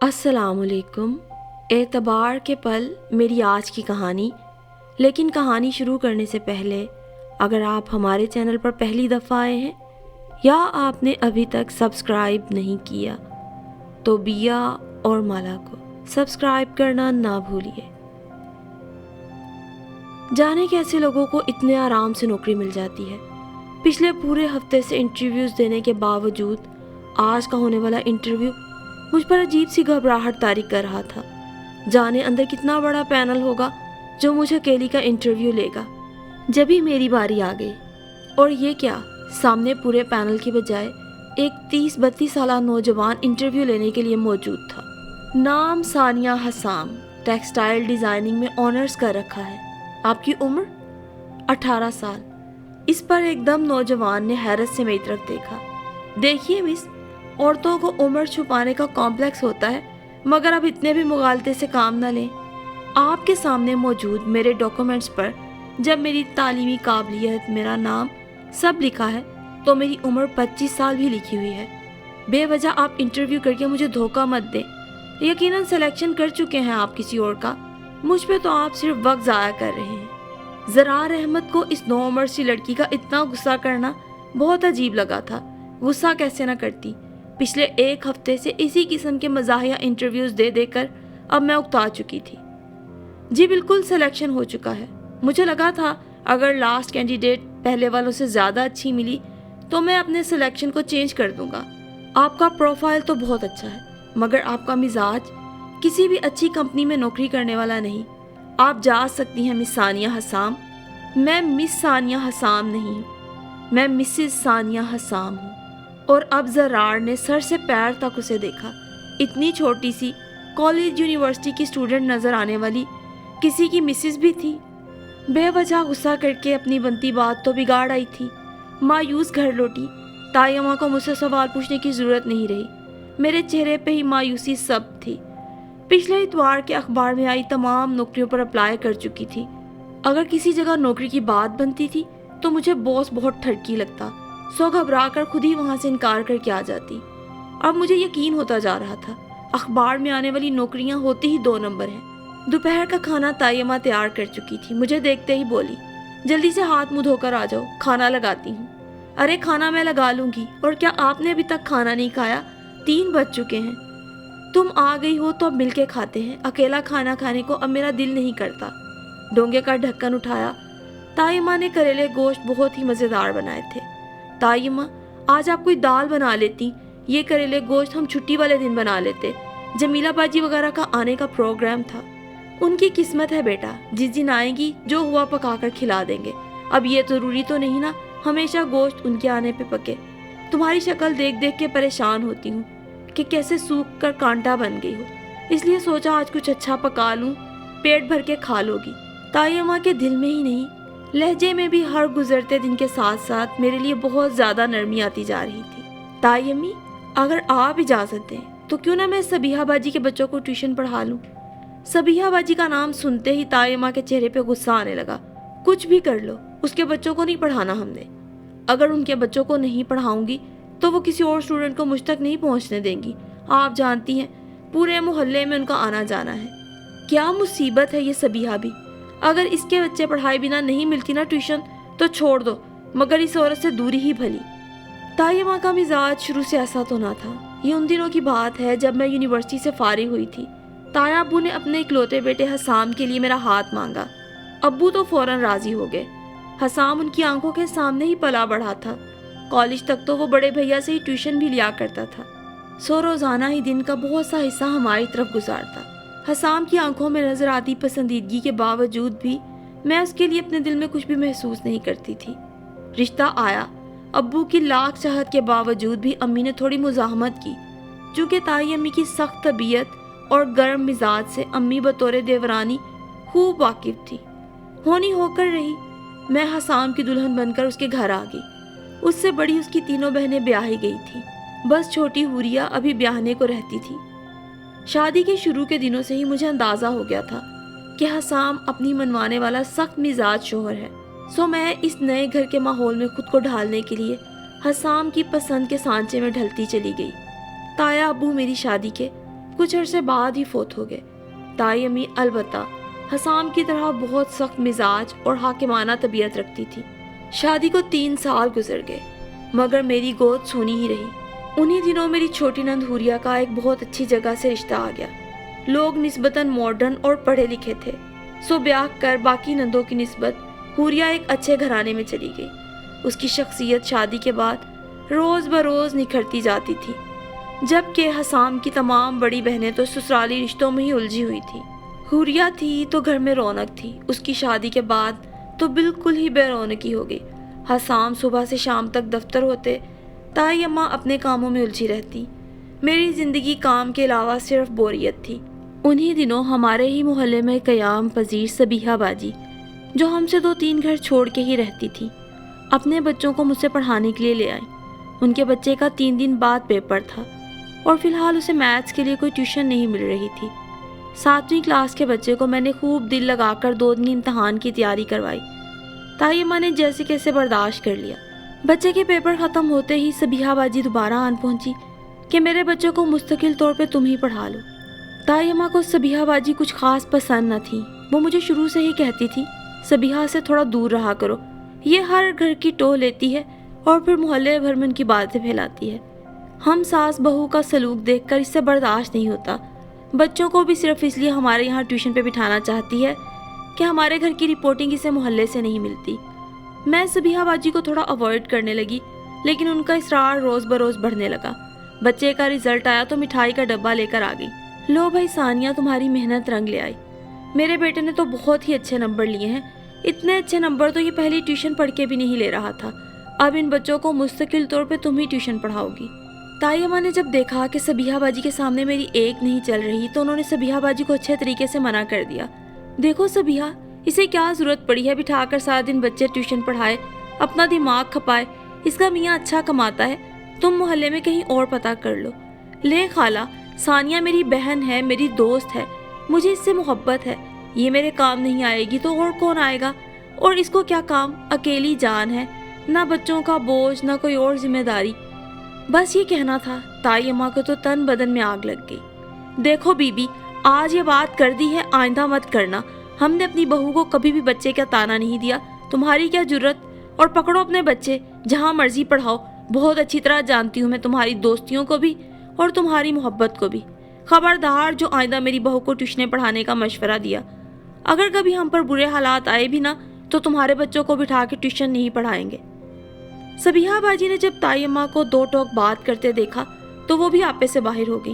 अस्सलाम वालेकुम। एतबार के पल मेरी आज की कहानी। लेकिन कहानी शुरू करने से पहले अगर आप हमारे चैनल पर पहली दफ़ा आए हैं या आपने अभी तक सब्सक्राइब नहीं किया तो बिया और माला को सब्सक्राइब करना ना भूलिए। जाने कैसे लोगों को इतने आराम से नौकरी मिल जाती है। पिछले पूरे हफ्ते से इंटरव्यूज़ देने के बावजूद आज का होने वाला इंटरव्यू मुझ पर अजीब सी घबराहट तारी कर रहा था। जाने अंदर कितना बड़ा पैनल होगा जो मुझे अकेली का इंटरव्यू लेगा। जब ही मेरी बारी आ गई और ये क्या, सामने पूरे पैनल की बजाय एक 30-32 साल नौजवान इंटरव्यू लेने के लिए मौजूद था। नाम सानिया हसाम, टेक्सटाइल डिज़ाइनिंग में ऑनर्स कर रखा है। आपकी उम्र 18 साल। इस पर एकदम नौजवान ने हैरत से मेरी तरफ देखा। देखिए मिस, औरतों को उम्र छुपाने का कॉम्प्लेक्स होता है, मगर अब इतने भी मुगालते से काम न लें। आपके सामने मौजूद मेरे डॉक्यूमेंट्स पर जब मेरी तालीमी काबिलियत, मेरा नाम सब लिखा है तो मेरी उम्र 25 साल भी लिखी हुई है। बेवजह आप इंटरव्यू करके मुझे धोखा मत दें। यकीनन सिलेक्शन कर चुके हैं आप किसी और का। मुझ पे तो आप सिर्फ वक्त ज़ाया कर रहे हैं। ज़रार अहमद को इस नौउम्र सी लड़की का इतना गुस्सा करना बहुत अजीब लगा था। गुस्सा कैसे ना करती। पिछले एक हफ्ते से इसी किस्म के मज़ाहिया इंटरव्यूज़ दे देकर अब मैं उकता चुकी थी। जी बिल्कुल, सिलेक्शन हो चुका है। मुझे लगा था अगर लास्ट कैंडिडेट पहले वालों से ज़्यादा अच्छी मिली तो मैं अपने सिलेक्शन को चेंज कर दूंगा। आपका प्रोफाइल तो बहुत अच्छा है, मगर आपका मिजाज किसी भी अच्छी कंपनी में नौकरी करने वाला नहीं। आप जा सकती हैं मिस सानिया हसाम। मैं मिस सानिया हसाम नहीं हूँ, मैं मिसेस सानिया हसाम हूँ। और अब ज़रार ने सर से पैर तक उसे देखा। इतनी छोटी सी कॉलेज यूनिवर्सिटी की स्टूडेंट नज़र आने वाली किसी की मिसेस भी थी। बेवजह गुस्सा करके अपनी बनती बात तो बिगाड़ आई थी। मायूस घर लौटी। तायम्मा को मुझसे सवाल पूछने की ज़रूरत नहीं रही। मेरे चेहरे पे ही मायूसी सब थी। पिछले इतवार के अखबार में आई तमाम नौकरियों पर अप्लाई कर चुकी थी। अगर किसी जगह नौकरी की बात बनती थी तो मुझे बॉस बहुत ठरकी लगता, सो घबरा कर खुद ही वहाँ से इनकार करके आ जाती। अब मुझे यकीन होता जा रहा था अखबार में आने वाली नौकरियाँ होती ही 2 नंबर हैं। दोपहर का खाना तायम्मा तैयार कर चुकी थी। मुझे देखते ही बोली, जल्दी से हाथ मुँह धोकर आ जाओ, खाना लगाती हूँ। अरे खाना मैं लगा लूँगी, और क्या आपने अभी तक खाना नहीं खाया? 3 बज चुके हैं। तुम आ गई हो तो अब मिलके खाते हैं। अकेला खाना खाने को अब मेरा दिल नहीं करता। डोंगे का ढक्कन उठाया। तायम्मा ने करेले गोश्त बहुत ही मज़ेदार बनाए थे। तायम्मा, आज आप कोई दाल बना लेती। ये करेले गोश्त हम छुट्टी वाले दिन बना लेते। जमीला बाजी वगैरह का आने का प्रोग्राम था। उनकी किस्मत है बेटा, जिस दिन आएंगी जो हुआ पकाकर खिला देंगे। अब ये ज़रूरी तो नहीं ना हमेशा गोश्त उनके आने पे पके। तुम्हारी शक्ल देख देख के परेशान होती हूँ कि कैसे सूख कर कांटा बन गई हो, इसलिए सोचा आज कुछ अच्छा पका लूँ, पेट भर के खा लोगी। तायम्मा के दिल में ही नहीं, लहजे में भी हर गुजरते दिन के साथ साथ मेरे लिए बहुत ज़्यादा नरमी आती जा रही थी। तायम्मी, अगर आप इजाज़त दें तो क्यों ना मैं सबीहा बाजी के बच्चों को ट्यूशन पढ़ा लूँ। सबीहा बाजी का नाम सुनते ही तायम्मा के चेहरे पे गुस्सा आने लगा। कुछ भी कर लो, उसके बच्चों को नहीं पढ़ाना हमने। अगर उनके बच्चों को नहीं पढ़ाऊंगी तो वो किसी और स्टूडेंट को मुझ तक नहीं पहुंचने देंगी। आप जानती हैं पूरे मोहल्ले में उनका आना जाना है। क्या मुसीबत है ये सबीहा भी। अगर इसके बच्चे पढ़ाए बिना नहीं मिलती ना ट्यूशन तो छोड़ दो, मगर इस औरत से दूरी ही भली। तायम्मा का मिजाज शुरू से ऐसा तो ना था। ये उन दिनों की बात है जब मैं यूनिवर्सिटी से फारिग हुई थी। ताया अब्बू ने अपने इकलौते बेटे हसाम के लिए मेरा हाथ मांगा। अब्बू तो फौरन राजी हो गए। हसाम उनकी आंखों के सामने ही पला बढ़ा था। कॉलेज तक तो वो बड़े भैया से ही ट्यूशन भी लिया करता था, सो रोज़ाना ही दिन का बहुत सा हिस्सा हमारी तरफ गुजारता। हसाम की आंखों में नजर आती पसंदीदगी के बावजूद भी मैं उसके लिए अपने दिल में कुछ भी महसूस नहीं करती थी। रिश्ता आया। अब्बू की लाख चाहत के बावजूद भी अम्मी ने थोड़ी मुज़ाहमत की। चूँकि ताई अम्मी की सख्त तबीयत और गर्म मिजाज से अम्मी बतौर देवरानी खूब वाकिफ थी। होनी होकर रही। मैं हसाम की दुल्हन बनकर उसके घर आ गई। उससे बड़ी उसकी 3 बहनें ब्याही गई थी। बस छोटी हुरिया अभी ब्याहने को रहती थी। शादी के शुरू के दिनों से ही मुझे अंदाज़ा हो गया था कि हसाम अपनी मनवाने वाला सख्त मिजाज शोहर है। सो मैं इस नए घर के माहौल में खुद को ढालने के लिए हसाम की पसंद के सांचे में ढलती चली गई। ताया अब्बू मेरी शादी के کچھ عرصے بعد ہی فوت ہو گئے۔ تائی امی البتہ حسام کی طرح بہت سخت مزاج اور حاکمانہ طبیعت رکھتی تھی۔ شادی کو 3 سال گزر گئے مگر میری گود سونی ہی رہی۔ انہی دنوں میری چھوٹی نند حوریہ کا ایک بہت اچھی جگہ سے رشتہ آ گیا۔ لوگ نسبتاً ماڈرن اور پڑھے لکھے تھے، سو بیاہ کر باقی نندوں کی نسبت حوریہ ایک اچھے گھرانے میں چلی گئی۔ اس کی شخصیت شادی کے بعد روز بروز نکھرتی جاتی تھی، جبکہ حسام کی تمام بڑی بہنیں تو سسرالی رشتوں میں ہی الجھی ہوئی تھی۔ حوریہ تھی تو گھر میں رونق تھی، اس کی شادی کے بعد تو بالکل ہی بے رونقی ہو گئی۔ حسام صبح سے شام تک دفتر ہوتے، تائی اماں اپنے کاموں میں الجھی رہتی۔ میری زندگی کام کے علاوہ صرف بوریت تھی۔ انہی دنوں ہمارے ہی محلے میں قیام پذیر سبیحہ باجی، جو ہم سے 2-3 گھر چھوڑ کے ہی رہتی تھی، اپنے بچوں کو مجھ سے پڑھانے کے لیے لے آئیں۔ ان کے بچے کا 3 دن بعد پیپر تھا اور فی الحال اسے میتھس کے لیے کوئی ٹیوشن نہیں مل رہی تھی۔ 7ویں کلاس کے بچے کو میں نے خوب دل لگا کر 2 دن امتحان کی تیاری کروائی۔ تائی اماں نے جیسے کیسے برداشت کر لیا۔ بچے کے پیپر ختم ہوتے ہی سبیحہ باجی دوبارہ آن پہنچی کہ میرے بچوں کو مستقل طور پہ تم ہی پڑھا لو۔ تائی اماں کو سبیحہ باجی کچھ خاص پسند نہ تھی۔ وہ مجھے شروع سے ہی کہتی تھی، سبیحہ سے تھوڑا دور رہا کرو، یہ ہر گھر کی ٹو لیتی ہے اور پھر محلے بھر میں ان کی باتیں پھیلاتی ہے۔ ہم ساس بہو کا سلوک دیکھ کر اس سے برداشت نہیں ہوتا۔ بچوں کو بھی صرف اس لیے ہمارے یہاں ٹیوشن پہ بٹھانا چاہتی ہے کہ ہمارے گھر کی رپورٹنگ اسے محلے سے نہیں ملتی۔ میں سبیحہ باجی کو تھوڑا اوائڈ کرنے لگی، لیکن ان کا اصرار روز بروز بڑھنے لگا۔ بچے کا رزلٹ آیا تو مٹھائی کا ڈبہ لے کر آ گئی۔ لو بھائی ثانیہ، تمہاری محنت رنگ لے آئی۔ میرے بیٹے نے تو بہت ہی اچھے نمبر لیے ہیں، اتنے اچھے نمبر تو یہ پہلی ٹیوشن پڑھ کے بھی نہیں لے رہا تھا۔ اب ان بچوں کو مستقل طور پہ تم ہی ٹیوشن پڑھاؤ گی۔ تائی اماں نے جب دیکھا کہ سبیحہ باجی کے سامنے میری ایک نہیں چل رہی تو انہوں نے سبیحہ باجی کو اچھے طریقے سے منع کر دیا۔ دیکھو سبیحہ، اسے کیا ضرورت پڑی ہے بٹھا کر سارا دن بچے ٹیوشن پڑھائے، اپنا دماغ کھپائے، اس کا میاں اچھا کماتا ہے، تم محلے میں کہیں اور پتہ کر لو۔ لے خالہ، ثانیہ میری بہن ہے، میری دوست ہے، مجھے اس سے محبت ہے، یہ میرے کام نہیں آئے گی تو اور کون آئے گا؟ اور اس کو کیا کام، اکیلی جان ہے، نہ بچوں کا بوجھ نہ کوئی اور ذمہ داری۔ بس یہ کہنا تھا۔ تائی اماں کو تو تن بدن میں آگ لگ گئی۔ دیکھو بی بی، آج یہ بات کر دی ہے، آئندہ مت کرنا۔ ہم نے اپنی بہو کو کبھی بھی بچے کا تانا نہیں دیا، تمہاری کیا جرت؟ اور پکڑو اپنے بچے، جہاں مرضی پڑھاؤ۔ بہت اچھی طرح جانتی ہوں میں تمہاری دوستیوں کو بھی اور تمہاری محبت کو بھی۔ خبردار جو آئندہ میری بہو کو ٹیوشنیں پڑھانے کا مشورہ دیا۔ اگر کبھی ہم پر برے حالات آئے بھی نا تو تمہارے بچوں کو بٹھا کے ٹیوشن نہیں پڑھائیں گے۔ سبیحہ باجی نے جب تائی اماں کو 2 ٹوک بات کرتے دیکھا تو وہ بھی آپے سے باہر ہو گئی۔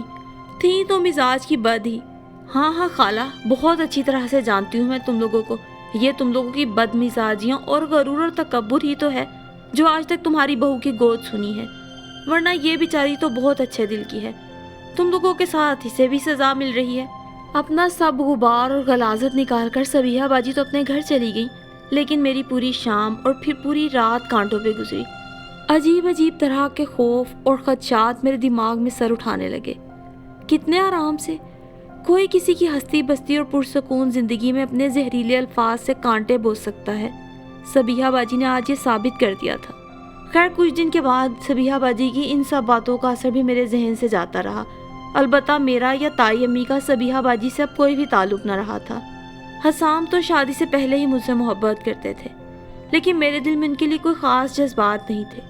تھی تو مزاج کی بد ہی۔ ہاں خالہ، بہت اچھی طرح سے جانتی ہوں میں تم لوگوں کو۔ یہ تم لوگوں کی بد مزاجیاں اور غرور اور تکبر ہی تو ہے جو آج تک تمہاری بہو کی گود سنی ہے، ورنہ یہ بیچاری تو بہت اچھے دل کی ہے۔ تم لوگوں کے ساتھ اسے بھی سزا مل رہی ہے۔ اپنا سب غبار اور غلاظت نکال کر سبیحہ باجی تو اپنے گھر چلی گئی، لیکن میری پوری شام اور پھر پوری رات کانٹوں پہ گزری۔ عجیب طرح کے خوف اور خدشات میرے دماغ میں سر اٹھانے لگے۔ کتنے آرام سے کوئی کسی کی ہستی بستی اور پرسکون زندگی میں اپنے زہریلے الفاظ سے کانٹے بوسھ سکتا ہے، سبیحہ باجی نے آج یہ ثابت کر دیا تھا۔ خیر کچھ دن کے بعد سبیحہ باجی کی ان سب باتوں کا اثر بھی میرے ذہن سے جاتا رہا۔ البتہ میرا یا تائی امی کا سبیحہ باجی سے اب کوئی بھی تعلق نہ رہا تھا۔ حسام تو شادی سے پہلے ہی مجھ سے محبت کرتے تھے، لیکن میرے دل میں ان کے لیے کوئی خاص جذبات نہیں تھے۔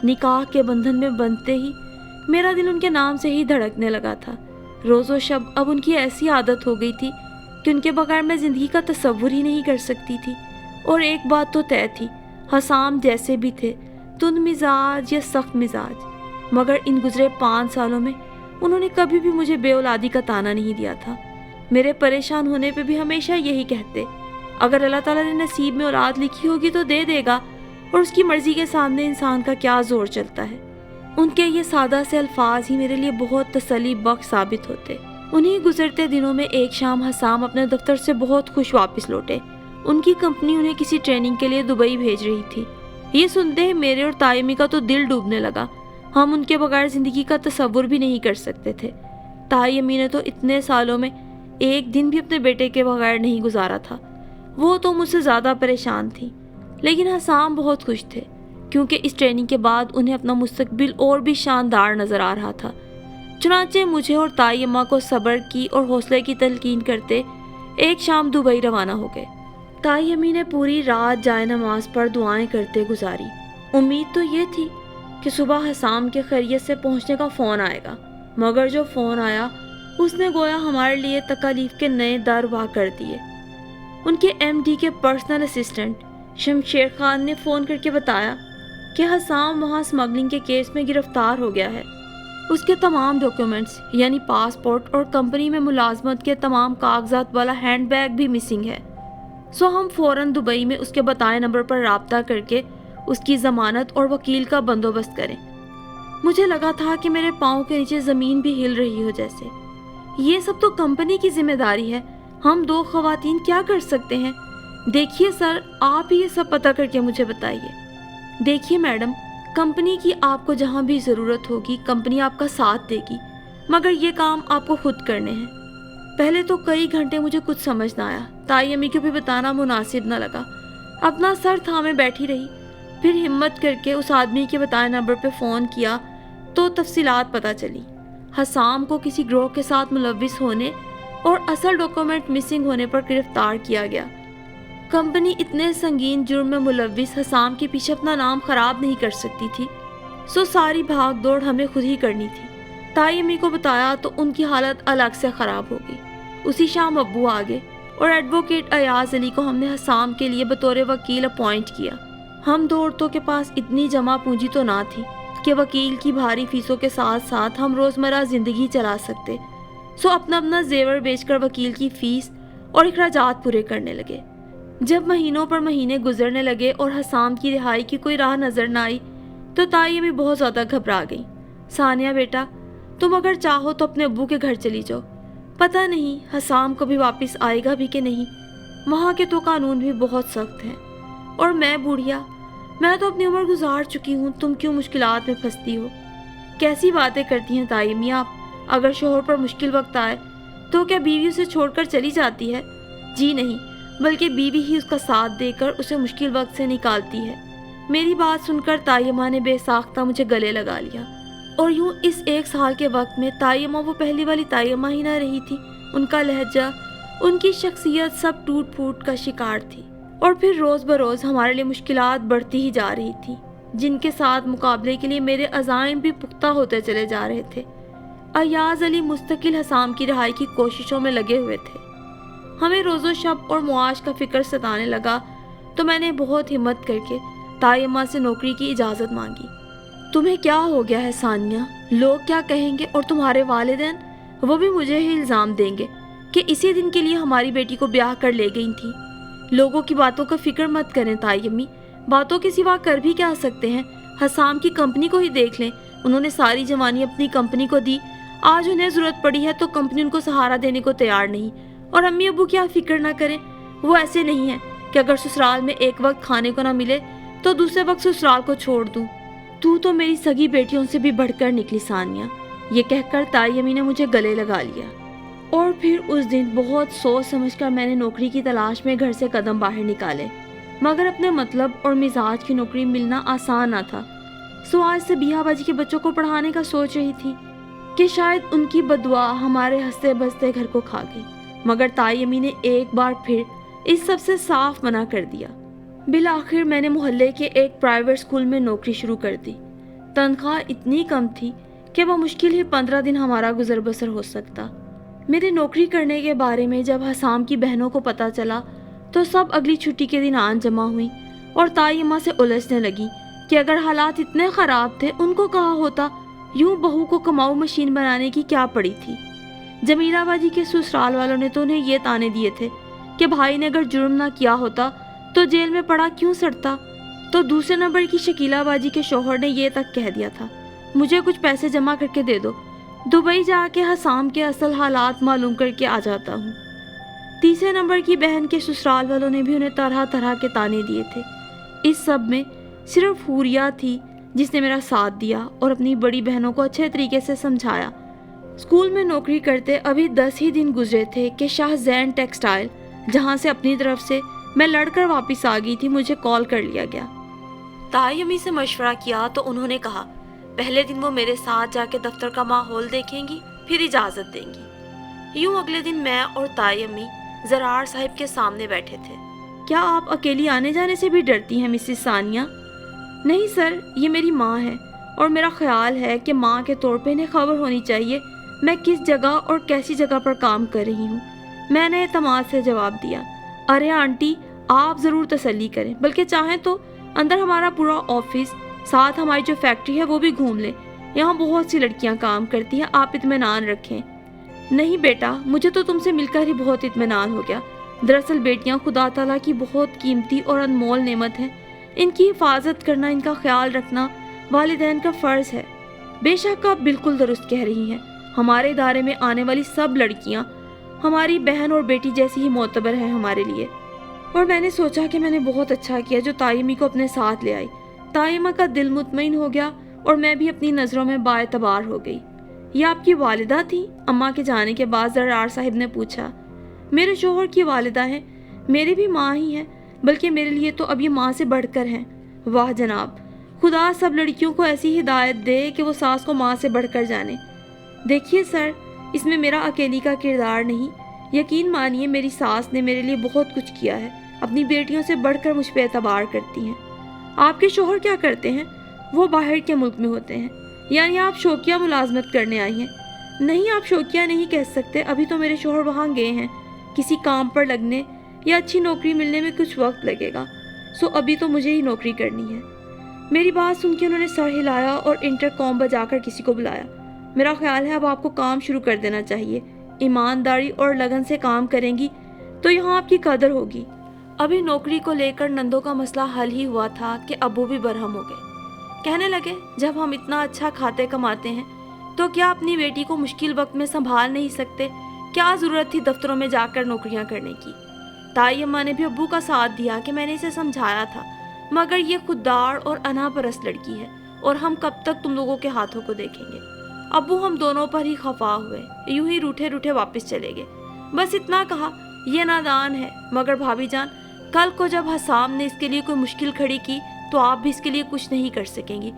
نکاح کے بندھن میں بندھتے ہی میرا دل ان کے نام سے ہی دھڑکنے لگا تھا۔ روز و شب اب ان کی ایسی عادت ہو گئی تھی کہ ان کے بغیر میں زندگی کا تصور ہی نہیں کر سکتی تھی۔ اور ایک بات تو طے تھی، حسام جیسے بھی تھے، تند مزاج یا سخت مزاج، مگر ان گزرے 5 سالوں میں انہوں نے کبھی بھی مجھے بے اولادی کا تانا نہیں دیا تھا۔ میرے پریشان ہونے پہ بھی ہمیشہ یہی کہتے، اگر اللہ تعالیٰ نے نصیب میں اولاد لکھی ہوگی تو دے دے گا، اور اس کی مرضی کے سامنے انسان کا کیا زور چلتا ہے۔ ان کے یہ سادہ سے الفاظ ہی میرے لیے بہت تسلی بخش ثابت ہوتے۔ انہی گزرتے دنوں میں ایک شام حسام اپنے دفتر سے بہت خوش واپس لوٹے۔ ان کی کمپنی انہیں کسی ٹریننگ کے لیے دبئی بھیج رہی تھی۔ یہ سنتے ہی میرے اور تائی امی کا تو دل ڈوبنے لگا۔ ہم ان کے بغیر زندگی کا تصور بھی نہیں کر سکتے تھے۔ تائی امی نے تو اتنے سالوں میں ایک دن بھی اپنے بیٹے کے بغیر نہیں گزارا تھا۔ وہ تو مجھ سے زیادہ پریشان تھی، لیکن حسام بہت خوش تھے کیونکہ اس ٹریننگ کے بعد انہیں اپنا مستقبل اور بھی شاندار نظر آ رہا تھا۔ चुनाचे मुझे और ताई अम्मा को सब्र की और हौसले की तलकीन करते एक शाम दुबई रवाना हो गए। ताई अम्मी ने पूरी रात जाए नमाज पर दुआएं करते गुजारी। उम्मीद तो ये थी कि सुबह हसाम के खैरियत से पहुंचने का फ़ोन आएगा, मगर जो फ़ोन आया उसने गोया हमारे लिए तकालीफ के नए दर वाह कर दिए। उनके एमडी के पर्सनल असिस्टेंट शमशेर खान ने फ़ोन करके बताया कि हसाम वहाँ स्मगलिंग के केस में गिरफ्तार हो गया है। उसके तमाम डॉक्यूमेंट्स यानी पासपोर्ट और कंपनी में मुलाजमत के तमाम कागजात वाला हैंड बैग भी मिसिंग है। सो हम फ़ौरन दुबई में उसके बताए नंबर पर राब्ता करके उसकी ज़मानत और वकील का बंदोबस्त करें। मुझे लगा था कि मेरे पाँव के नीचे ज़मीन भी हिल रही हो जैसे। ये सब तो कंपनी की जिम्मेदारी है, हम दो ख़वातीन क्या कर सकते हैं? देखिए सर, आप ही ये सब पता करके मुझे बताइए। देखिए मैडम, कंपनी की आपको जहाँ भी ज़रूरत होगी कंपनी आपका साथ देगी, मगर ये काम आपको खुद करने हैं। पहले तो कई घंटे मुझे कुछ समझ ना आया, ताई अम्मी को भी बताना मुनासिब न लगा। अपना सर थामे बैठी रही। फिर हिम्मत करके उस आदमी के बताए नंबर पे फ़ोन किया तो तफसीलात पता चली। हसाम को किसी गिरोह के साथ मुलविस होने और असल डॉक्यूमेंट मिसिंग होने पर गिरफ्तार किया गया। कंपनी इतने संगीन जुर्म में मुलविस हसाम के पीछे अपना नाम खराब नहीं कर सकती थी, सो सारी भाग दौड़ हमें खुद ही करनी थी। ताई अम्मी को बताया तो उनकी हालत अलग से ख़राब हो गई। उसी शाम अब्बू आ गए और एडवोकेट अयाज अली को हमने हसाम के लिए बतौर वकील अपॉइंट किया। हम दो औरतों के पास इतनी जमा पूंजी तो ना थी कि वकील की भारी फीसों के साथ साथ हम रोज़मर्रा ज़िंदगी चला सकते, सो अपना अपना जेवर बेचकर वकील की फ़ीस और अखराजात पूरे करने लगे। जब महीनों पर महीने गुजरने लगे और हसाम की रिहाई की कोई राह नज़र न आई तो ताई अम्मी बहुत ज़्यादा घबरा गई। सानिया बेटा, तुम अगर चाहो तो अपने अब्बू के घर चली जाओ, पता नहीं हसाम कभी वापस आएगा भी कि नहीं। वहाँ के तो कानून भी बहुत सख्त हैं, और मैं बूढ़िया, मैं तो अपनी उम्र गुजार चुकी हूँ, तुम क्यों मुश्किलात में फंसती हो? कैसी बातें करती हैं ताई अम्मी आप? अगर शोहर पर मुश्किल वक्त आए तो क्या बीवी उसे छोड़कर चली जाती है? जी नहीं, बल्कि बीवी ही उसका साथ देकर उसे मुश्किल वक्त से निकालती है। मेरी बात सुनकर ताई अम्मा ने बेसाख्ता मुझे गले लगा लिया, और यूं इस 1 साल के वक्त में ताई अम्मा वो पहली वाली ताई अम्मा ही ना रही थी। उनका लहजा, उनकी शख्सियत सब टूट फूट का शिकार थी। और फिर रोज़ बरोज़ हमारे लिए मुश्किलात बढ़ती ही जा रही थी, जिनके साथ मुकाबले के लिए मेरे अज़ाइम भी पुख्ता होते चले जा रहे थे। अयाज अली मुस्तकिल हसाम की रिहाई की कोशिशों में लगे हुए थे। हमें रोज़ो शब और मुआश का फिक्र सताने लगा तो मैंने बहुत हिम्मत करके ताई अम्मा से नौकरी की इजाज़त मांगी। तुम्हें क्या हो गया है सानिया? लोग क्या कहेंगे? और तुम्हारे वालिदैन, वो भी मुझे ही इल्ज़ाम देंगे कि इसी दिन के लिए हमारी बेटी को ब्याह कर ले गई थी। लोगों की बातों का फिक्र मत करें ताई अम्मी, बातों के सिवा कर भी क्या सकते हैं? हसाम की कंपनी को ही देख लें, उन्होंने सारी जवानी अपनी कंपनी को दी, आज उन्हें ज़रूरत पड़ी है तो कंपनी उनको सहारा देने को तैयार नहीं। और अम्मी अब्बू क्या फिक्र ना करें, वो ऐसे नहीं है कि अगर ससुराल में एक वक्त खाने को ना मिले तो दूसरे वक्त ससुराल को छोड़ दूं। तू तो मेरी सगी बेटियों से भी बढ़कर निकली सानिया। ये कहकर ताई अम्मी ने मुझे गले लगा लिया। और फिर उस दिन बहुत सोच समझकर मैंने नौकरी की तलाश में घर से कदम बाहर निकाले, मगर अपने मतलब और मिजाज की नौकरी मिलना आसान ना था। सो आज से बिया बाजी के बच्चों को पढ़ाने का सोच रही थी कि शायद उनकी बदुआ हमारे हंसते बसते घर को खा गई, मगर ताई अम्मी ने एक बार फिर इस सब से साफ मना कर दिया। बिल आखिर मैंने मोहल्ले के एक प्राइवेट स्कूल में नौकरी शुरू कर दी। तनख्वाह इतनी कम थी कि वह मुश्किल ही 15 दिन हमारा गुजर बसर हो सकता। मेरी नौकरी करने के बारे में जब हसाम की बहनों को पता चला तो सब अगली छुट्टी के दिन आन जमा हुई और ताई अम्मा से उलझने लगी कि अगर हालात इतने ख़राब थे उनको कहा होता, यूं बहू को कमाऊ मशीन बनाने की क्या पड़ी थी। जमीला बाजी के ससुराल वालों ने तो उन्हें ये ताने दिए थे कि भाई ने अगर जुर्म ना किया होता तो जेल में पड़ा क्यों सड़ता। तो दूसरे नंबर की शकीला बाजी के शौहर ने ये तक कह दिया था, मुझे कुछ पैसे जमा करके दे दो, दुबई जाके हसाम के असल हालात मालूम करके आ जाता हूँ। तीसरे नंबर की बहन के ससुराल वालों ने भी उन्हें तरह तरह के ताने दिए थे। इस सब में सिर्फ हुरिया थी जिसने मेरा साथ दिया और अपनी बड़ी बहनों को अच्छे तरीके से समझाया। स्कूल में नौकरी करते अभी 10 ही दिन गुजरे थे कि शाह जैन टेक्सटाइल, जहाँ से अपनी तरफ से मैं लड़कर वापस आ गई थी, मुझे कॉल कर लिया गया। ताई अम्मी से मशवरा किया तो उन्होंने कहा, पहले दिन वो मेरे साथ जाके दफ्तर का माहौल देखेंगी, फिर इजाज़त देंगी। यूं अगले दिन मैं और ताई अम्मी ज़रार साहिब के सामने बैठे थे। क्या आप अकेली आने जाने से भी डरती हैं मिसेस सानिया? नहीं सर, ये मेरी माँ है और मेरा ख्याल है कि माँ के तौर पे इन्हें खबर होनी चाहिए मैं किस जगह और कैसी जगह पर काम कर रही हूँ। मैंने एतमाद से जवाब दिया। अरे आंटी, आप ज़रूर तसल्ली करें, बल्कि चाहें तो अंदर हमारा पूरा ऑफिस, साथ हमारी जो फैक्ट्री है वो भी घूम लें। यहाँ बहुत सी लड़कियाँ काम करती हैं, आप इत्मीनान रखें। नहीं बेटा, मुझे तो तुमसे मिलकर ही बहुत इत्मीनान हो गया। दरअसल बेटियाँ खुदा ताला की बहुत कीमती और अनमोल नेमत हैं। इनकी हिफाजत करना, इनका ख्याल रखना वालिदैन का फ़र्ज़ है। बेशक आप बिल्कुल दुरुस्त कह रही हैं। हमारे इदारे में आने वाली सब लड़कियाँ हमारी बहन और बेटी जैसी ही मोतबर हैं हमारे लिए। और मैंने सोचा कि मैंने बहुत अच्छा किया जो तायमी को अपने साथ ले आई। तायमा का दिल मुतमईन हो गया और मैं भी अपनी नज़रों में बाएतबार हो गई। ये आपकी वालिदा थी? अम्मा के जाने के बाद ज़रार साहिब ने पूछा। मेरे शोहर की वालिदा हैं, मेरी भी माँ ही हैं, बल्कि मेरे लिए तो अब ये माँ से बढ़कर हैं। वाह जनाब, खुदा सब लड़कियों को ऐसी हिदायत दे कि वो सास को माँ से बढ़कर जाने। देखिए सर, इसमें मेरा अकेली का किरदार नहीं, यकीन मानिए मेरी सास ने मेरे लिए बहुत कुछ किया है। अपनी बेटियों से बढ़कर मुझ पर एतबार करती हैं। आपके शोहर क्या करते हैं? वो बाहर के मुल्क में होते हैं। यानी आप शौकिया मुलाजमत करने आई हैं? नहीं, आप शौकिया नहीं कह सकते, अभी तो मेरे शोहर वहाँ गए हैं। किसी काम पर लगने या अच्छी नौकरी मिलने में कुछ वक्त लगेगा, सो अभी तो मुझे ही नौकरी करनी है। मेरी बात सुन के उन्होंने सर हिलाया और इंटरकॉम बजाकर किसी को बुलाया। मेरा ख्याल है अब आपको काम शुरू कर देना चाहिए। ईमानदारी और लगन से काम करेंगी तो यहाँ आपकी कदर होगी। अभी नौकरी को लेकर नंदों का मसला हल ही हुआ था कि अब्बू भी बरहम हो गए। कहने लगे, जब हम इतना अच्छा खाते कमाते हैं तो क्या अपनी बेटी को मुश्किल वक्त में संभाल नहीं सकते? क्या ज़रूरत थी दफ्तरों में जाकर नौकरियां करने की? ताई अम्मा ने भी अब्बू का साथ दिया कि मैंने इसे समझाया था, मगर ये खुददार और अनापरस्त लड़की है और हम कब तक तुम लोगों के हाथों को देखेंगे। अब्बू हम दोनों पर ही खफा हुए, यूं ही रूठे रूठे वापस चले गए। बस इतना कहा, ये नादान है, मगर भाभी जान, कल को जब हसाम ने इसके लिए कोई मुश्किल खड़ी की तो आप भी इसके लिए कुछ नहीं कर सकेंगी।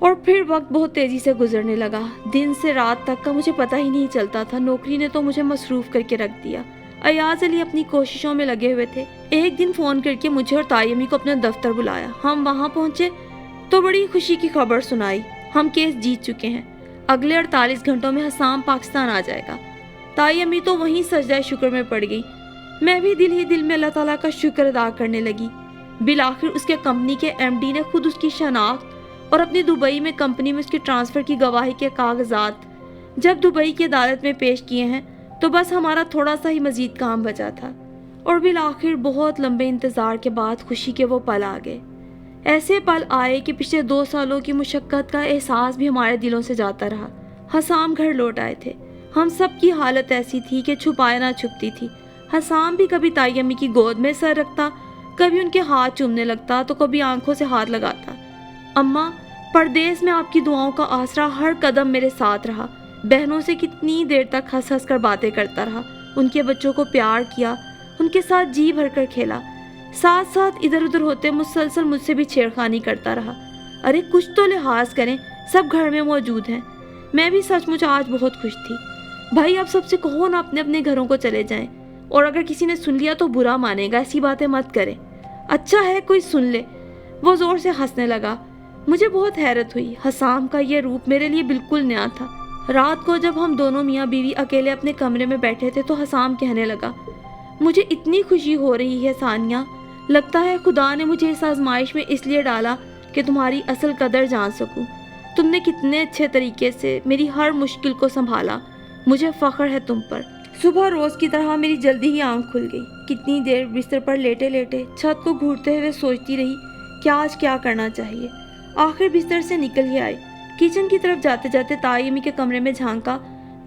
और फिर वक्त बहुत तेज़ी से गुजरने लगा। दिन से रात तक का मुझे पता ही नहीं चलता था। नौकरी ने तो मुझे मसरूफ़ करके रख दिया। अयाज अली अपनी कोशिशों में लगे हुए थे। एक दिन फ़ोन करके मुझे और ताई अम्मी को अपने दफ्तर बुलाया। हम वहाँ पहुँचे तो बड़ी खुशी की खबर सुनाई, हम केस जीत चुके हैं। अगले 48 घंटों में हसाम पाकिस्तान आ जाएगा। ताई अम्मी तो वहीं सजदा शुक्र में पड़ गई। मैं भी दिल ही दिल में अल्लाह ताला का शुक्र अदा करने लगी। बिल आखिर उसके कंपनी के एमडी ने खुद उसकी शनाख्त और अपनी दुबई में कंपनी में उसके ट्रांसफ़र की गवाही के कागजात जब दुबई की अदालत में पेश किए हैं तो बस हमारा थोड़ा सा ही मज़ीद काम बचा था। और बिल आखिर बहुत लंबे इंतज़ार के बाद खुशी के वो पल आ गए। ऐसे पल आए कि पिछले 2 सालों की मुशक्क़त का एहसास भी हमारे दिलों से जाता रहा। हसाम घर लौट आए थे। हम सब की हालत ऐसी थी कि छुपाए ना छुपती थी। हसाम भी कभी ताई अम्मी की गोद में सर रखता, कभी उनके हाथ चूमने लगता तो कभी आंखों से हाथ लगाता। अम्मा, परदेस में आपकी दुआओं का आसरा हर कदम मेरे साथ रहा। बहनों से कितनी देर तक हंस हंस कर बातें करता रहा, उनके बच्चों को प्यार किया, उनके साथ जी भर कर खेला। साथ साथ इधर उधर होते मुसलसल मुझसे भी छेड़खानी करता रहा। अरे कुछ तो लिहाज करें, सब घर में मौजूद हैं। मैं भी सचमुच आज बहुत खुश थी। भाई अब सबसे कहो ना अपने अपने घरों को चले जाएं, और अगर किसी ने सुन लिया तो बुरा मानेगा, ऐसी बातें मत करें। अच्छा है कोई सुन ले। वो ज़ोर से हंसने लगा। मुझे बहुत हैरत हुई। हसाम का ये रूप मेरे लिए बिल्कुल नया था। रात को जब हम दोनों मियाँ बीवी अकेले अपने कमरे में बैठे थे तो हसाम कहने लगा, मुझे इतनी खुशी हो रही है सानिया, लगता है खुदा ने मुझे इस आजमाइश में इसलिए डाला कि तुम्हारी असल कदर जान सकूं। तुमने कितने अच्छे तरीके से मेरी हर मुश्किल को संभाला, मुझे फ़ख्र है तुम पर। सुबह रोज़ की तरह मेरी जल्दी ही आंख खुल गई। कितनी देर बिस्तर पर लेटे लेटे छत को घूरते हुए सोचती रही कि आज क्या करना चाहिए। आखिर बिस्तर से निकल ही आई। किचन की तरफ जाते जाते ताई अम्मी के कमरे में झांका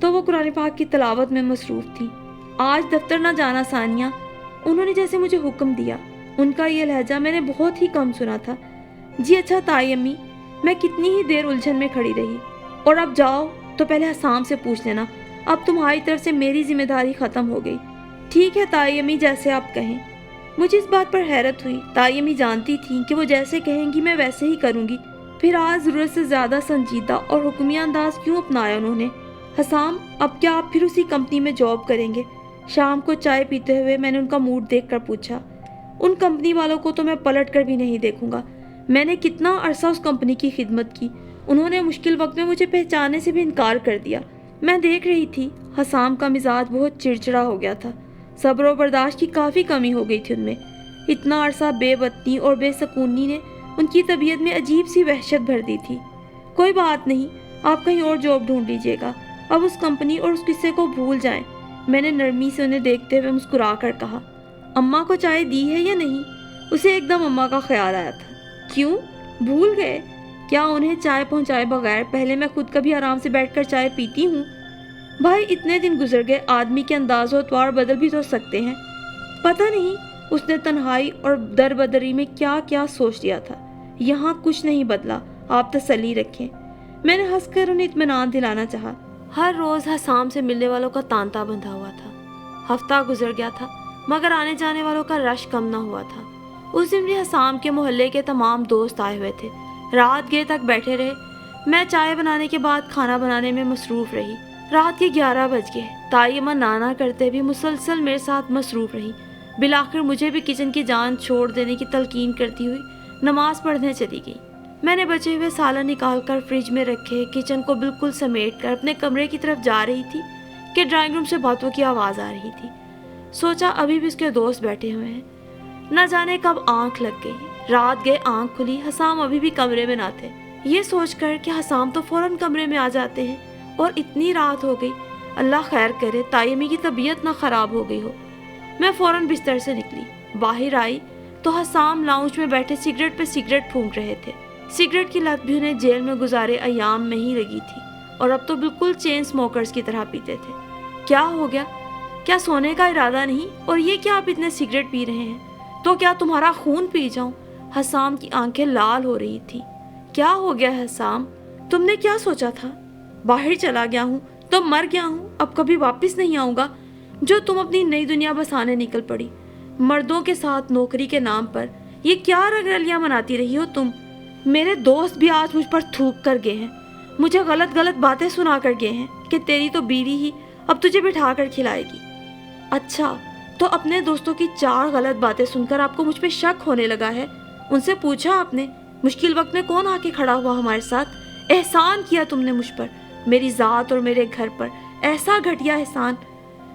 तो वो कुरान पाक की तिलावत में मसरूफ़ थी। आज दफ्तर ना जाना सानिया, उन्होंने जैसे मुझे हुक्म दिया। उनका ये लहजा मैंने बहुत ही कम सुना था। जी अच्छा ताई अम्मी, मैं कितनी ही देर उलझन में खड़ी रही। और अब जाओ तो पहले हसाम से पूछ लेना, अब तुम्हारी तरफ से मेरी जिम्मेदारी ख़त्म हो गई। ठीक है ताई अम्मी, जैसे आप कहें। मुझे इस बात पर हैरत हुई। ताई अम्मी जानती थी कि वो जैसे कहेंगी मैं वैसे ही करूँगी। پھر آج ضرورت سے زیادہ سنجیدہ اور حکمیہ انداز کیوں اپنایا انہوں نے؟ حسام، اب کیا آپ پھر اسی کمپنی میں جاب کریں گے؟ شام کو چائے پیتے ہوئے میں نے ان کا موڈ دیکھ کر پوچھا۔ ان کمپنی والوں کو تو میں پلٹ کر بھی نہیں دیکھوں گا۔ میں نے کتنا عرصہ اس کمپنی کی خدمت کی، انہوں نے مشکل وقت میں مجھے پہچاننے سے بھی انکار کر دیا۔ میں دیکھ رہی تھی حسام کا مزاج بہت چڑچڑا ہو گیا تھا، صبر و برداشت کی کافی کمی ہو گئی تھی ان میں۔ اتنا عرصہ بے وطنی اور بے سکونی نے ان کی طبیعت میں عجیب سی وحشت بھر دی تھی۔ کوئی بات نہیں، آپ کہیں اور جاب ڈھونڈ لیجیے گا، اب اس کمپنی اور اس قصے کو بھول جائیں۔ میں نے نرمی سے انہیں دیکھتے ہوئے مسکرا کر کہا۔ اماں کو چائے دی ہے یا نہیں؟ اسے ایک دم اماں کا خیال آیا تھا۔ کیوں بھول گئے؟ کیا انہیں چائے پہنچائے بغیر پہلے میں خود کبھی آرام سے بیٹھ کر چائے پیتی ہوں؟ بھائی اتنے دن گزر گئے، آدمی کے انداز و اطوار بدل بھی تو سکتے ہیں۔ پتہ نہیں اس نے تنہائی اور در بدری میں کیا کیا سوچ لیا تھا۔ یہاں کچھ نہیں بدلا، آپ تسلی رکھیں۔ میں نے ہنس کر انہیں اطمینان دلانا چاہا۔ ہر روز حسام سے ملنے والوں کا تانتا بندھا ہوا تھا۔ ہفتہ گزر گیا تھا مگر آنے جانے والوں کا رش کم نہ ہوا تھا۔ اس دن بھی حسام کے محلے کے تمام دوست آئے ہوئے تھے۔ رات گئے تک بیٹھے رہے۔ میں چائے بنانے کے بعد کھانا بنانے میں مصروف رہی۔ رات کے 11 بج گئے۔ تائیمہ نانا کرتے بھی مسلسل میرے ساتھ مصروف رہی۔ بالآخر مجھے بھی کچن کی جان چھوڑ دینے کی تلقین کرتی ہوئی نماز پڑھنے چلی گئی۔ میں نے بچے ہوئے سالن نکال کر فریج میں رکھے کچن کو بالکل سمیٹ کر اپنے کمرے کی طرف جا رہی تھی کہ ڈرائنگ روم سے باتوں کی آواز آ رہی تھی۔ سوچا ابھی بھی اس کے دوست بیٹھے ہوئے ہیں، نہ جانے کب آنکھ لگ گئی۔ رات گئے آنکھ کھلی، حسام ابھی بھی کمرے میں نہ تھے۔ یہ سوچ کر کہ حسام تو فوراً کمرے میں آ جاتے ہیں اور اتنی رات ہو گئی، اللہ خیر کرے تائیمی کی طبیعت نہ خراب ہو گئی ہو، میں فوراً بستر سے نکلی۔ باہر آئی تو حسام لاؤنج میں بیٹھے سگریٹ پہ سگریٹ پھونک رہے تھے۔ سگریٹ کی لت بھی انہیں جیل میں گزارے ایام میں ہی لگی تھی اور اب تو بالکل چین سموکرز کی طرح پیتے تھے۔ کیا ہو گیا؟ کیا سونے کا ارادہ نہیں؟ اور یہ کیا آپ اتنے سگریٹ پی رہے ہیں؟ تو کیا تمہارا خون پی جاؤں؟ حسام کی آنکھیں لال ہو رہی تھی۔ کیا ہو گیا حسام؟ تم نے کیا سوچا تھا؟ باہر چلا گیا ہوں تو مر گیا ہوں، اب کبھی واپس نہیں آؤں گا۔ جو تم اپنی نئی دنیا بسانے نکل پڑی، مردوں کے ساتھ نوکری کے نام پر، یہ کیا رگڑیاں مناتی رہی ہو تم؟ میرے دوست بھی آج مجھ پر تھوک کر گئے ہیں، مجھے غلط غلط باتیں سنا کر گئے ہیں کہ تیری تو بیوی ہی اب تجھے بٹھا کر کھلائے گی۔ اچھا، تو اپنے دوستوں کی 4 غلط باتیں سن کر آپ کو مجھ پہ شک ہونے لگا ہے؟ ان سے پوچھا آپ نے مشکل وقت میں کون آ کے کھڑا ہوا ہمارے ساتھ؟ احسان کیا تم نے مجھ پر، میری ذات اور میرے گھر پر، ایسا گھٹیا احسان۔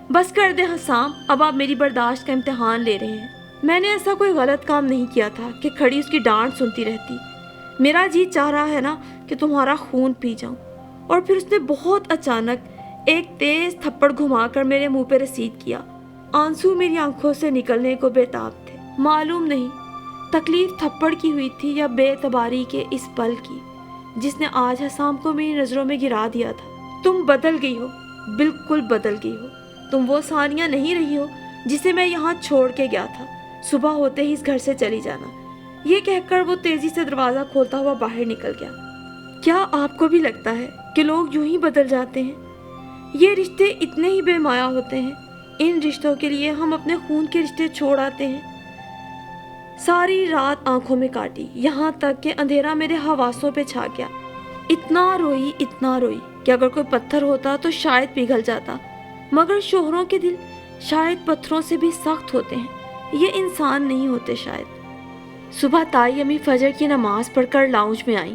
بس کر دے حسام، اب آپ میری برداشت کا امتحان لے رہے ہیں۔ میں نے ایسا کوئی غلط کام نہیں کیا تھا کہ کھڑی اس کی ڈانٹ سنتی رہتی۔ میرا جی چاہ رہا ہے نا کہ تمہارا خون پی جاؤں۔ اور پھر اس نے بہت اچانک ایک تیز تھپڑ گھما کر میرے منہ پہ رسید کیا۔ آنسو میری آنکھوں سے نکلنے کو بےتاب تھے۔ معلوم نہیں تکلیف تھپڑ کی ہوئی تھی یا بے اعتباری کے اس پل کی جس نے آج حسام کو میری نظروں میں گرا دیا تھا۔ تم بدل گئی ہو، بالکل بدل گئی ہو۔ تم وہ ثانیہ نہیں رہی ہو جسے میں یہاں چھوڑ کے گیا تھا۔ صبح ہوتے ہی اس گھر سے چلی جانا۔ یہ کہہ کر وہ تیزی سے دروازہ کھولتا ہوا باہر نکل گیا۔ کیا آپ کو بھی لگتا ہے کہ لوگ یوں ہی بدل جاتے ہیں؟ یہ رشتے اتنے ہی بے مایا ہوتے ہیں، ان رشتوں کے لیے ہم اپنے خون کے رشتے چھوڑ آتے ہیں۔ ساری رات آنکھوں میں کاٹی، یہاں تک کہ اندھیرا میرے حواسوں پہ چھا گیا۔ اتنا روئی کہ اگر کوئی پتھر ہوتا تو شاید پگھل جاتا، مگر شوہروں کے دل شاید پتھروں سے بھی سخت ہوتے ہیں، یہ انسان نہیں ہوتے شاید۔ صبح تائی امی فجر کی نماز پڑھ کر لاؤنج میں آئیں۔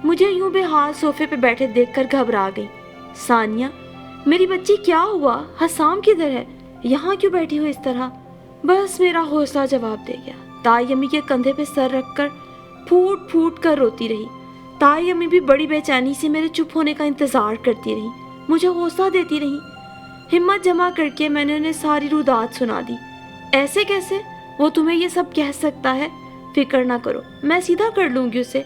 مجھے یوں بے حال صوفے پہ بیٹھے دیکھ کر گھبرا گئی۔ ثانیہ، میری بچی کیا ہوا؟ حسام کدھر ہے؟ یہاں کیوں بیٹھی ہو اس طرح؟ بس میرا حوصلہ جواب دے گیا۔ تائی امی کے کندھے پہ سر رکھ کر پھوٹ پھوٹ کر روتی رہی۔ تائی امی بھی بڑی بے چینی سے میرے چپ ہونے کا انتظار کرتی رہی، مجھے حوصلہ دیتی رہی۔ ہمت جمع کر کے میں نے انہیں ساری رودات سنا دی۔ ایسے کیسے؟ وہ تمہیں یہ سب کہہ سکتا ہے؟ فکر نہ کرو، میں سیدھا کر لوں گی اسے،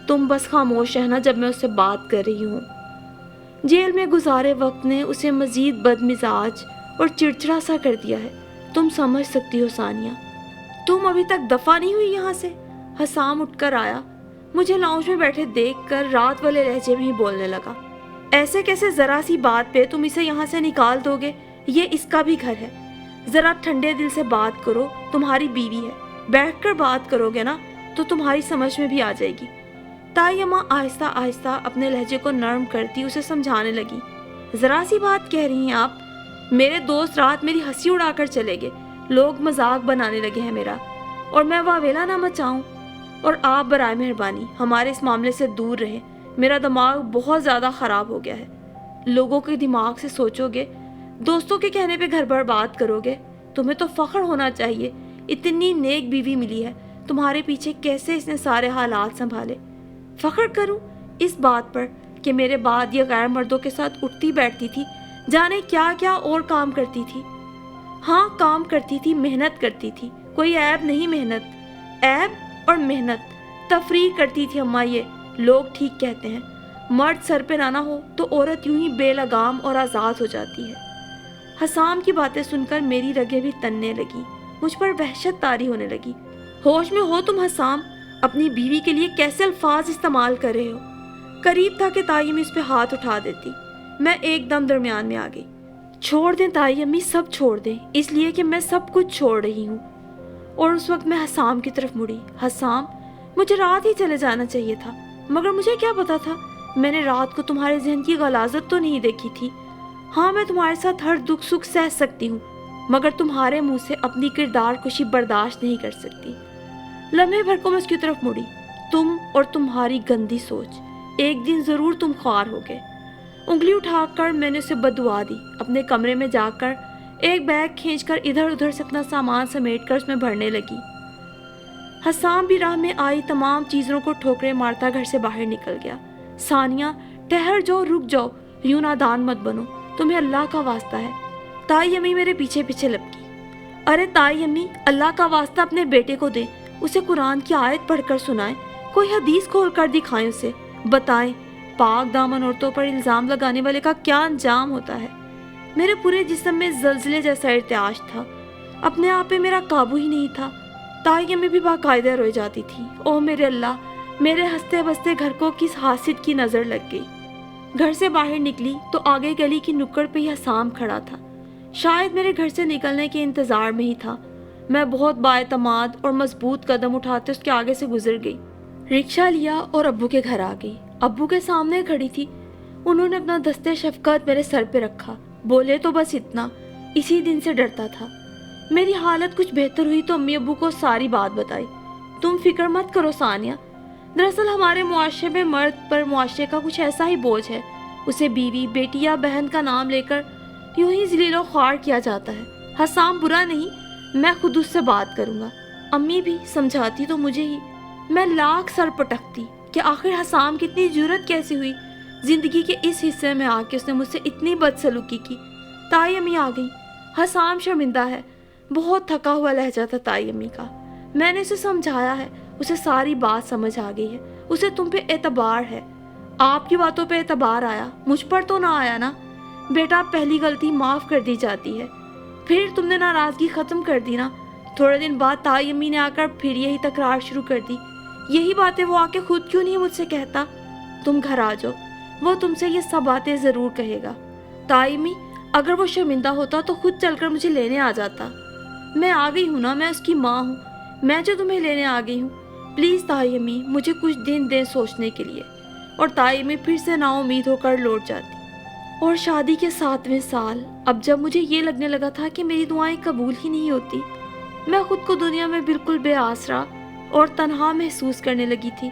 تم بس خاموش رہنا جب میں اس سے بات کر رہی ہوں۔ جیل میں گزارے وقت نے اسے مزید بد مزاج اور چڑچڑا سا کر دیا ہے، تم سمجھ سکتی ہو ثانیہ۔ تم ابھی تک دفع نہیں ہوئی یہاں سے؟ حسام اٹھ کر آیا، مجھے لاؤنج میں بیٹھے دیکھ کر رات والے لہجے میں ہی بولنے لگا۔ ایسے کیسے ذرا سی بات پہ تم اسے یہاں سے نکال دو گے؟ یہ اس کا بھی گھر ہے، ذرا ٹھنڈے دل سے بات کرو، تمہاری بیوی ہے، بیٹھ کر بات کرو گے نا تو تمہاری سمجھ میں بھی آ جائے گی۔ ताई अम्मा आहिस्ता आहिस्ता अपने लहजे को नरम करती उसे समझाने लगी। ज़रा सी बात कह रही हैं आप, मेरे दोस्त रात मेरी हंसी उड़ाकर चले गए, लोग मजाक बनाने लगे हैं मेरा, और मैं वावेला ना मचाऊं। और आप बराए मेहरबानी हमारे इस मामले से दूर रहे, मेरा दिमाग बहुत ज़्यादा ख़राब हो गया है। लोगों के दिमाग से सोचोगे, दोस्तों के कहने पे घर बर्बाद करोगे। तुम्हें तो फ़ख्र होना चाहिए, इतनी नेक बीवी मिली है, तुम्हारे पीछे कैसे इसने सारे हालात संभाले। फ़ख्र करूं इस बात पर कि मेरे बाद ये गैर मर्दों के साथ उठती बैठती थी, जाने क्या क्या और काम करती थी। हाँ, काम करती थी, मेहनत करती थी, कोई ऐब नहीं मेहनत, ऐब और मेहनत। तफरीक करती थी अम्मा, ये लोग ठीक कहते हैं, मर्द सर पे ना हो तो औरत यूं ही बेलगाम और आज़ाद हो जाती है। हसाम की बातें सुनकर मेरी रगें भी तनने लगी, मुझ पर वहशत तारी होने लगी। होश में हो तुम हसाम? अपनी बीवी के लिए कैसे अल्फाज इस्तेमाल कर रहे हो? करीब था कि ताई अम्मी इस पे हाथ उठा देती, मैं एकदम दरमियान में आ गई। छोड़ दें ताई अम्मी, सब छोड़ दें, इसलिए कि मैं सब कुछ छोड़ रही हूँ। और उस वक्त मैं हसाम की तरफ मुड़ी। हसाम, मुझे रात ही चले जाना चाहिए था, मगर मुझे क्या पता था, मैंने रात को तुम्हारे जहन की गलाजत तो नहीं देखी थी। हाँ, मैं तुम्हारे साथ हर दुख सुख सह सकती हूँ, मगर तुम्हारे मुंह से अपनी किरदार कुशी बर्दाश्त नहीं कर सकती। लम्हे भर को मैं उसकी तरफ मुड़ी। तुम और तुम्हारी गंदी सोच, एक दिन जरूर तुम ख्वार होगे। उंगली उठाकर मैंने उसे बददुआ दी। अपने कमरे में जाकर एक बैग खींचकर इधर उधर से अपना सामान समेटकर उसमें भरने लगी। हसाम भी राह में आई तमाम चीज़ों को ठोकरें मारता घर से बाहर निकल गया। सानिया, ठहर जाओ, रुक जाओ, यूं नादान मत बनो, तुम्हें अल्लाह का वास्ता है। ताई अम्मी मेरे पीछे पीछे लपकी। अरे ताई अम्मी, अल्लाह का वास्ता अपने बेटे को दें, उसे कुरान की आयत पढ़कर सुनाएं, कोई हदीस खोल कर दिखाएं, उसे बताएं पाक दामन औरतों पर इल्ज़ाम लगाने वाले का क्या अंजाम होता है। मेरे पूरे जिस्म में ज़लज़ले जैसा इर्तियाश था, अपने आप पे मेरा काबू ही नहीं था। ताई अम्मी भी बाकायदा रोई जाती थी। ओह मेरे अल्लाह, मेरे हंसते बसते घर को किस हासिद की नज़र लग गई। घर से बाहर निकली तो आगे गली की नुक्कड़ पे ही हसाम खड़ा था, शायद मेरे घर से निकलने के इंतज़ार में ही था। मैं बहुत बाएतमाद और मजबूत कदम उठाते उसके आगे से गुजर गई। रिक्शा लिया और अब्बू के घर आ गई। अब्बू के सामने खड़ी थी, उन्होंने अपना दस्ते शफकत मेरे सर पे रखा, बोले तो बस इतना, इसी दिन से डरता था। मेरी हालत कुछ बेहतर हुई तो अम्मी अब्बू को सारी बात बताई। तुम फिक्र मत करो सानिया, दरअसल हमारे मुआशरे में मर्द पर मुआशरे का कुछ ऐसा ही बोझ है, उसे बीवी, बेटी या बहन का नाम लेकर यूं ही ज़लीलो ख्वार किया जाता है। हसाम बुरा नहीं, मैं खुद उससे बात करूँगा। अम्मी भी समझाती तो मुझे ही, मैं लाख सर पटकती कि आखिर हसाम की इतनी जुर्रत कैसी हुई, जिंदगी के इस हिस्से में आके उसने मुझसे इतनी बदसलूकी की। ताई अम्मी आ गई। हसाम शर्मिंदा है, बहुत थका हुआ लहजा था ताई अम्मी का। मैंने उसे समझाया है, उसे सारी बात समझ आ गई है, उसे तुम पे एतबार है। आपकी बातों पे एतबार आया, मुझ पर तो ना आया ना। बेटा, पहली गलती माफ़ कर दी जाती है, फिर तुमने नाराज़गी ख़त्म कर दी ना। थोड़े दिन बाद ताई अम्मी ने आकर फिर यही तकरार शुरू कर दी। यही बातें वो आके खुद क्यों नहीं मुझसे कहता? तुम घर आ जाओ, वो तुमसे ये सब बातें ज़रूर कहेगा। ताई अम्मी, अगर वो शर्मिंदा होता तो खुद चलकर मुझे लेने आ जाता। मैं आ गई हूँ ना, मैं उसकी माँ हूँ, मैं जो तुम्हें लेने आ गई हूँ। प्लीज़ ताई अम्मी, मुझे कुछ दिन दें सोचने के लिए। और ताई अम्मी फिर से नाउम्मीद होकर लौट जाती। और शादी के 7वें साल, अब जब मुझे ये लगने लगा था कि मेरी दुआएं कबूल ही नहीं होती, मैं खुद को दुनिया में बिल्कुल बेआसरा और तन्हा महसूस करने लगी थी।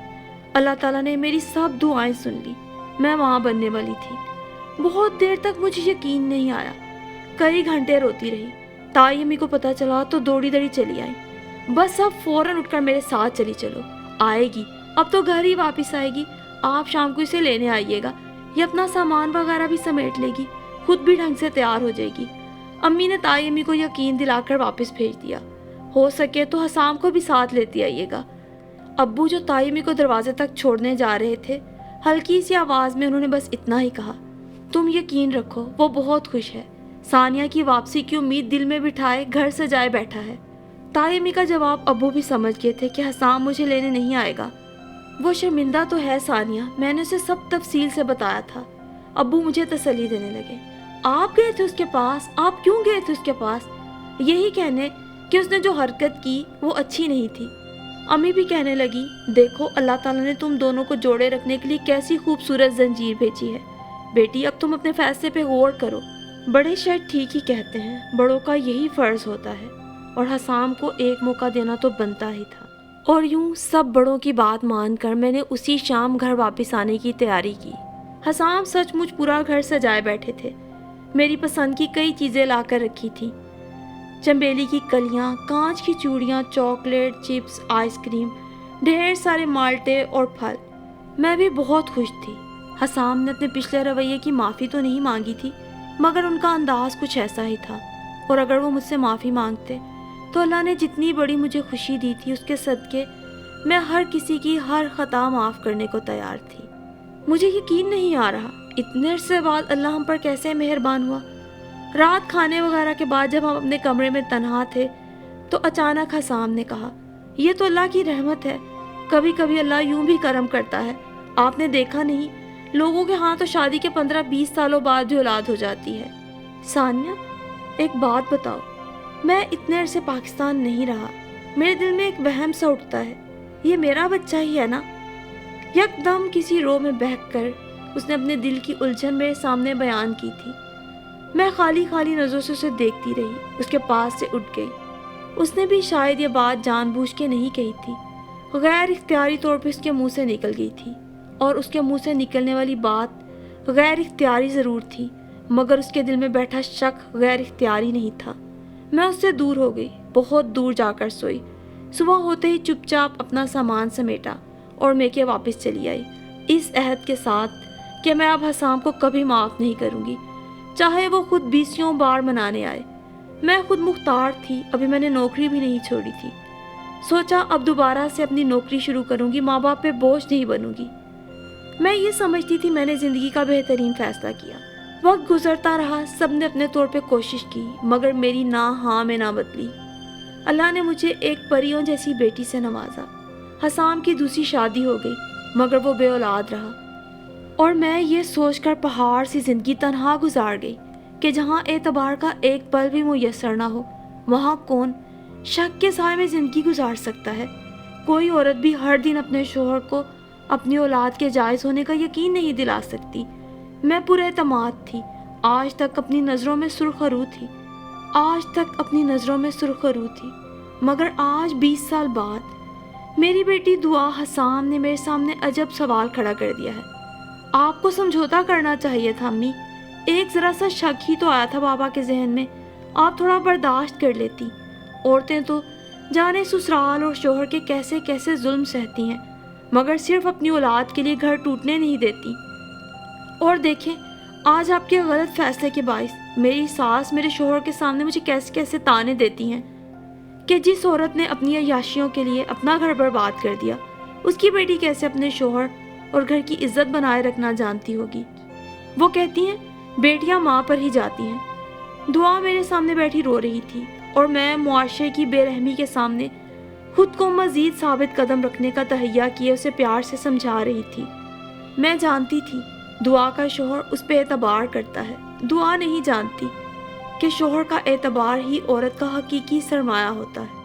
अल्लाह ताला ने मेरी सब दुआएं सुन ली। मैं माँ बनने वाली थी। बहुत देर तक मुझे यकीन नहीं आया, कई घंटे रोती रही। ताई अम्मी को पता चला तो दौड़ी दौड़ी चली आई। बस अब फौरन उठकर मेरे साथ चली चलो, आएगी, अब तो घर ही वापस आएगी। आप शाम को इसे लेने आइएगा, ये अपना सामान वगैरह भी समेट लेगी, खुद भी ढंग से तैयार हो जाएगी। अम्मी ने ताई अम्मी को यकीन दिलाकर वापस भेज दिया। हो सके तो हसाम को भी साथ लेती आइएगा। अब्बू जो ताई अम्मी को दरवाजे तक छोड़ने जा रहे थे, हल्की सी आवाज़ में उन्होंने बस इतना ही कहा, तुम यकीन रखो वो बहुत खुश है, सानिया की वापसी की उम्मीद दिल में बिठाए घर से जाए बैठा है। ताई अम्मी का जवाब अब्बू भी समझ गए थे कि हसाम मुझे लेने नहीं आएगा। वो शर्मिंदा तो है सानिया, मैंने उसे सब तफसील से बताया था। अब्बू मुझे तसल्ली देने लगे। आप गए थे उसके पास? आप क्यों गए थे उसके पास? यही कहने कि उसने जो हरकत की वो अच्छी नहीं थी। अम्मी भी कहने लगी, देखो अल्लाह ताला ने तुम दोनों को जोड़े रखने के लिए कैसी खूबसूरत जंजीर भेजी है। बेटी अब तुम अपने फैसले पे गौर करो। बड़े शायद ठीक ही कहते हैं, बड़ों का यही फ़र्ज़ होता है और हसाम को एक मौका देना तो बनता ही था। और यूं सब बड़ों की बात मानकर मैंने उसी शाम घर वापस आने की तैयारी की। हसाम सचमुच पूरा घर सजाए बैठे थे। मेरी पसंद की कई चीज़ें ला कर रखी थी, चंबेली की कलियां, कांच की चूड़ियां, चॉकलेट, चिप्स, आइसक्रीम, ढेर सारे माल्टे और फल। मैं भी बहुत खुश थी। हसाम ने अपने पिछले रवैये की माफ़ी तो नहीं मांगी थी, मगर उनका अंदाज कुछ ऐसा ही था, और अगर वो मुझसे माफ़ी मांगते तो अल्लाह ने जितनी बड़ी मुझे खुशी दी थी उसके सदके मैं हर किसी की हर ख़ता माफ़ करने को तैयार थी। मुझे यकीन नहीं आ रहा इतने अरसे बाद अल्लाह हम पर कैसे मेहरबान हुआ। रात खाने वगैरह के बाद जब हम अपने कमरे में तन्हा थे तो अचानक हसाम ने कहा, ये तो अल्लाह की रहमत है, कभी कभी अल्लाह यूं भी करम करता है। आपने देखा नहीं, लोगों के यहाँ तो शादी के 15-20 सालों बाद भी औलाद हो जाती है। सान्या, एक बात बताओ, मैं इतने अरसे पाकिस्तान नहीं रहा, मेरे दिल में एक वहम सा उठता है, ये मेरा बच्चा ही है ना? यकदम किसी रो में बहकर उसने अपने दिल की उलझन मेरे सामने बयान की थी। मैं खाली खाली नज़रों से उसे देखती रही, उसके पास से उठ गई। उसने भी शायद ये बात जानबूझ के नहीं कही थी, गैर इख्तियारी तौर पर उसके मुंह से निकल गई थी, और उसके मुंह से निकलने वाली बात गैर इख्तियारी ज़रूर थी, मगर उसके दिल में बैठा शक गैर इख्तियारी नहीं था। मैं उससे दूर हो गई, बहुत दूर जाकर सोई। सुबह होते ही चुपचाप अपना सामान समेटा और मेके वापस चली आई, इस अहद के साथ कि मैं अब हसाम को कभी माफ़ नहीं करूँगी, चाहे वो खुद 20 बार मनाने आए। मैं खुद मुख्तार थी, अभी मैंने नौकरी भी नहीं छोड़ी थी। सोचा अब दोबारा से अपनी नौकरी शुरू करूँगी, माँ बाप पे बोझ नहीं बनूँगी। मैं ये समझती थी मैंने ज़िंदगी का बेहतरीन फ़ैसला किया। वक्त गुजरता रहा, सब ने अपने तौर पे कोशिश की, मगर मेरी ना हाँ में ना बदली। अल्लाह ने मुझे एक परियों जैसी बेटी से नवाजा। हसाम की दूसरी शादी हो गई, मगर वो बेऔलाद रहा, और मैं ये सोचकर पहाड़ सी ज़िंदगी तन्हा गुजार गई कि जहाँ एतबार का एक पल भी मुयस्सर ना हो, वहाँ कौन शक के साए में ज़िंदगी गुजार सकता है। कोई औरत भी हर दिन अपने शोहर को अपनी औलाद के जायज़ होने का यकीन नहीं दिला सकती। मैं पुरएतमाद थी, आज तक अपनी नज़रों में सुरखरू थी, मगर आज 20 साल बाद मेरी बेटी दुआ हसाम ने मेरे सामने अजब सवाल खड़ा कर दिया है। आपको समझौता करना चाहिए था अम्मी, एक ज़रा सा शक ही तो आया था बाबा के जहन में, आप थोड़ा बर्दाश्त कर लेती। औरतें तो जाने ससुराल और शोहर के कैसे कैसे जुल्म सहती हैं, मगर सिर्फ अपनी औलाद के लिए घर टूटने नहीं देती। और देखें, आज आपके गलत फैसले के बाइस मेरी सास मेरे शोहर के सामने मुझे कैसे कैसे ताने देती हैं कि जिस औरत ने अपनी अय्याशियों के लिए अपना घर बर्बाद कर दिया, उसकी बेटी कैसे अपने शोहर और घर की इज्जत बनाए रखना जानती होगी। वो कहती हैं बेटियां माँ पर ही जाती हैं। दुआ मेरे सामने बैठी रो रही थी, और मैं मुआशरे की बेरहमी के सामने खुद को मजीद साबित कदम रखने का तहैया किए उसे प्यार से समझा रही थी। मैं जानती थी दुआ का शोहर उस पे एतबार करता है, दुआ नहीं जानती कि शोहर का एतबार ही औरत का हकीकी सरमाया होता है।